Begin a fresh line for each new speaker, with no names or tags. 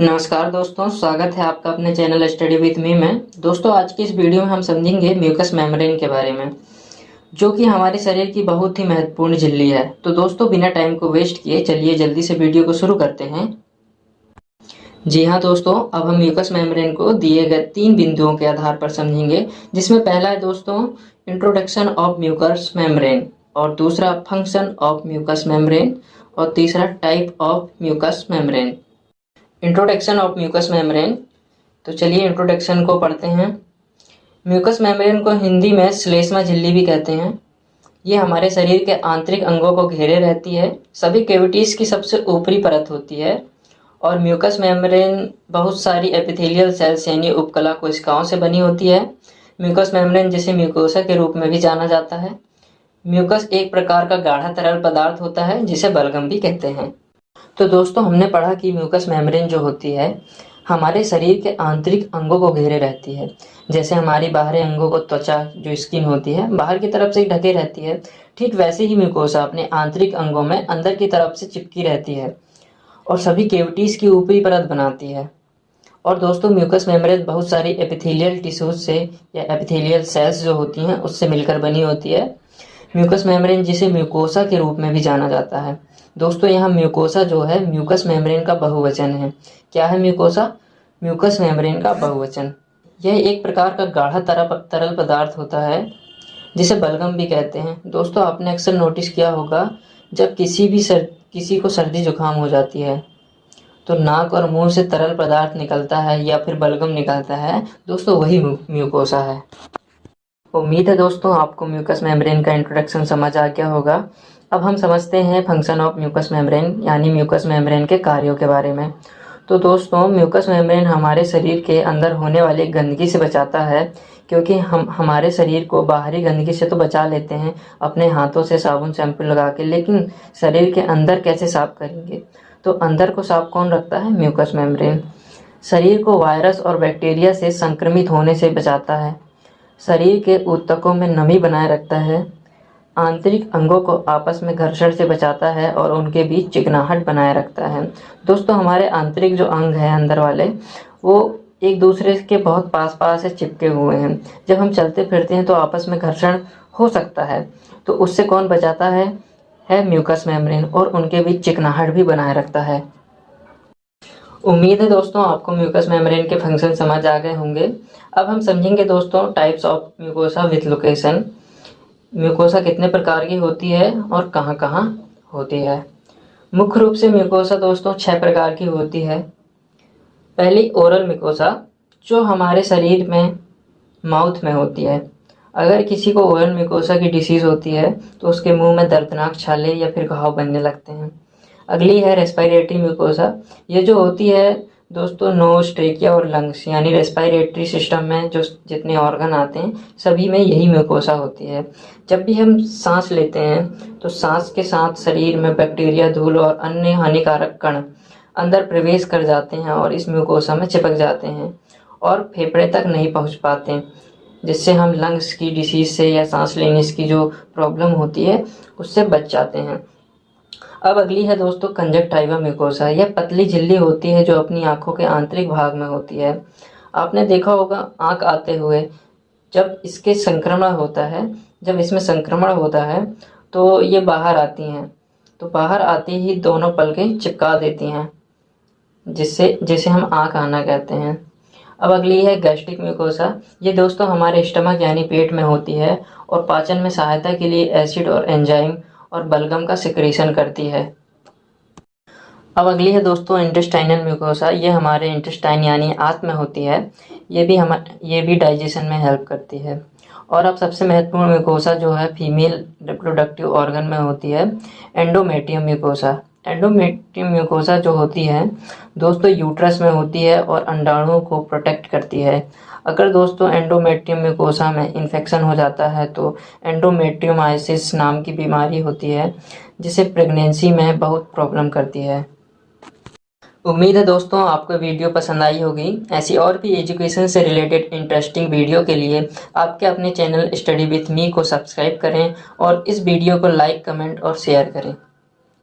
नमस्कार दोस्तों, स्वागत है आपका अपने चैनल स्टडी विद मी में। दोस्तों, आज की इस वीडियो में हम समझेंगे म्यूकस मेम्ब्रेन के बारे में, जो कि हमारे शरीर की बहुत ही महत्वपूर्ण झिल्ली है। तो दोस्तों, बिना टाइम को वेस्ट किए चलिए जल्दी से वीडियो को शुरू करते हैं। जी हाँ दोस्तों, अब हम म्यूकस मेम्ब्रेन को दिए गए 3 बिंदुओं के आधार पर समझेंगे, जिसमें पहला है दोस्तों इंट्रोडक्शन ऑफ म्यूकस मेम्ब्रेन, और दूसरा फंक्शन ऑफ म्यूकस मेम्ब्रेन, और तीसरा type of mucous membrane. Introduction of mucous membrane. तो चलिए इंट्रोडक्शन को पढ़ते हैं। म्यूकस मेम्ब्रेन को हिंदी में श्लेष्मा झिल्ली भी कहते हैं। ये हमारे शरीर के आंतरिक अंगों को घेरे रहती है, सभी कैविटीज की सबसे ऊपरी परत होती है। और म्यूकस मेम्ब्रेन बहुत सारी एपिथेलियल सेल्स यानी उपकला कोशिकाओं से बनी होती है। म्यूकस मेम्ब्रेन जिसे म्यूकोसा के रूप में भी जाना जाता है। म्यूकस एक प्रकार का गाढ़ा तरल पदार्थ होता है जिसे बलगम भी कहते हैं। तो दोस्तों, हमने पढ़ा कि म्यूकस मेम्ब्रेन जो होती है हमारे शरीर के आंतरिक अंगों को घेरे रहती है। जैसे हमारी बाहरी अंगों को त्वचा जो स्किन होती है बाहर की तरफ से ढके रहती है, ठीक वैसे ही म्यूकोसा अपने आंतरिक अंगों में अंदर की तरफ से चिपकी रहती है और सभी कैविटीज की ऊपरी परत बनाती है। और दोस्तों, म्यूकस मेम्ब्रेन बहुत सारी एपिथेलियल टिश्यूज से या एपिथेलियल सेल्स जो होती हैं उससे मिलकर बनी होती है। म्यूकस मेम्ब्रेन जिसे म्यूकोसा के रूप में भी जाना जाता है। दोस्तों, यहाँ म्यूकोसा जो है म्यूकस मेम्ब्रेन का बहुवचन है। क्या है म्यूकोसा? म्यूकस मेम्ब्रेन का बहुवचन। यह एक प्रकार का गाढ़ा तरल पदार्थ होता है जिसे बलगम भी कहते हैं। दोस्तों, आपने अक्सर नोटिस किया होगा जब किसी को सर्दी जुकाम हो जाती है तो नाक और मुंह से तरल पदार्थ निकलता है या फिर बलगम निकलता है। दोस्तों, वही म्यूकोसा है। उम्मीद है दोस्तों आपको म्यूकस मेम्ब्रेन का इंट्रोडक्शन समझ आ गया होगा। अब हम समझते हैं फंक्शन ऑफ म्यूकस मेम्ब्रेन यानी म्यूकस मेम्ब्रेन के कार्यों के बारे में। तो दोस्तों, म्यूकस मेम्ब्रेन हमारे शरीर के अंदर होने वाली गंदगी से बचाता है, क्योंकि हम हमारे शरीर को बाहरी गंदगी से तो बचा लेते हैं अपने हाथों से साबुन शैम्पू लगा के, लेकिन शरीर के अंदर कैसे साफ करेंगे? तो अंदर को साफ कौन रखता है? Mucous membrane. शरीर को वायरस और बैक्टीरिया से संक्रमित होने से बचाता है, शरीर के ऊतकों में नमी बनाए रखता है, आंतरिक अंगों को आपस में घर्षण से बचाता है और उनके बीच चिकनाहट बनाए रखता है। दोस्तों, हमारे आंतरिक जो अंग हैं अंदर वाले, वो एक दूसरे के बहुत पास पास से चिपके हुए हैं। जब हम चलते फिरते हैं तो आपस में घर्षण हो सकता है, तो उससे कौन बचाता है म्यूकस मेम्ब्रेन, और उनके बीच चिकनाहट भी बनाए रखता है। उम्मीद है दोस्तों आपको म्यूकस मेम्ब्रेन के फंक्शन समझ आ गए होंगे। अब हम समझेंगे दोस्तों types of mucosa with location. Mucosa कितने प्रकार की होती है और कहाँ कहाँ होती है? मुख्य रूप से म्यूकोसा दोस्तों 6 प्रकार की होती है। पहली ओरल म्यूकोसा, जो हमारे शरीर में माउथ में होती है। अगर किसी को ओरल म्यूकोसा की डिसीज होती है तो उसके मुंह में दर्दनाक छाले या फिर घाव बनने लगते हैं। अगली है रेस्पिरेटरी म्यूकोसा। ये जो होती है दोस्तों नोज, ट्रेकिया और लंग्स यानी रेस्पिरेटरी सिस्टम में जो जितने ऑर्गन आते हैं सभी में यही म्यूकोसा होती है। जब भी हम सांस लेते हैं तो सांस के साथ शरीर में बैक्टीरिया, धूल और अन्य हानिकारक कण अंदर प्रवेश कर जाते हैं और इस म्यूकोसा में चिपक जाते हैं और फेफड़े तक नहीं पहुंच पाते, जिससे हम लंग्स की डिसीज से या सांस लेने की जो प्रॉब्लम होती है उससे बच जाते हैं। अब अगली है दोस्तों कंजक्टिवा म्यूकोसा। यह पतली झिल्ली होती है जो अपनी आंखों के आंतरिक भाग में होती है। आपने देखा होगा आंख आते हुए जब इसमें संक्रमण होता है तो ये बाहर आती हैं, तो बाहर आते ही दोनों पलकें चिपका देती हैं, जिसे हम आंख आना कहते हैं। अब अगली है गैस्ट्रिक म्यूकोसा। ये दोस्तों हमारे स्टमक यानी पेट में होती है और पाचन में सहायता के लिए एसिड और एंजाइम और बलगम का सिक्रीशन करती है। अब अगली है दोस्तों इंटेस्टाइनल म्यूकोसा। ये हमारे इंटेस्टाइन यानी आंत में होती है। ये भी डाइजेशन में हेल्प करती है। और अब सबसे महत्वपूर्ण म्यूकोसा जो है फीमेल रिप्रोडक्टिव ऑर्गन में होती है, एंडोमेट्रियम म्यूकोसा। एंडोमेट्रियम म्यूकोसा जो होती है दोस्तों यूट्रस में होती है और अंडाणुओं को प्रोटेक्ट करती है। अगर दोस्तों एंडोमेट्रियम म्यूकोसा में इन्फेक्शन हो जाता है तो एंडोमेट्रियोमाइसिस नाम की बीमारी होती है, जिसे प्रेगनेंसी में बहुत प्रॉब्लम करती है। उम्मीद है दोस्तों आपको वीडियो पसंद आई होगी। ऐसी और भी एजुकेशन से रिलेटेड इंटरेस्टिंग वीडियो के लिए आपके अपने चैनल स्टडी विथ मी को सब्सक्राइब करें और इस वीडियो को लाइक, कमेंट और शेयर करें।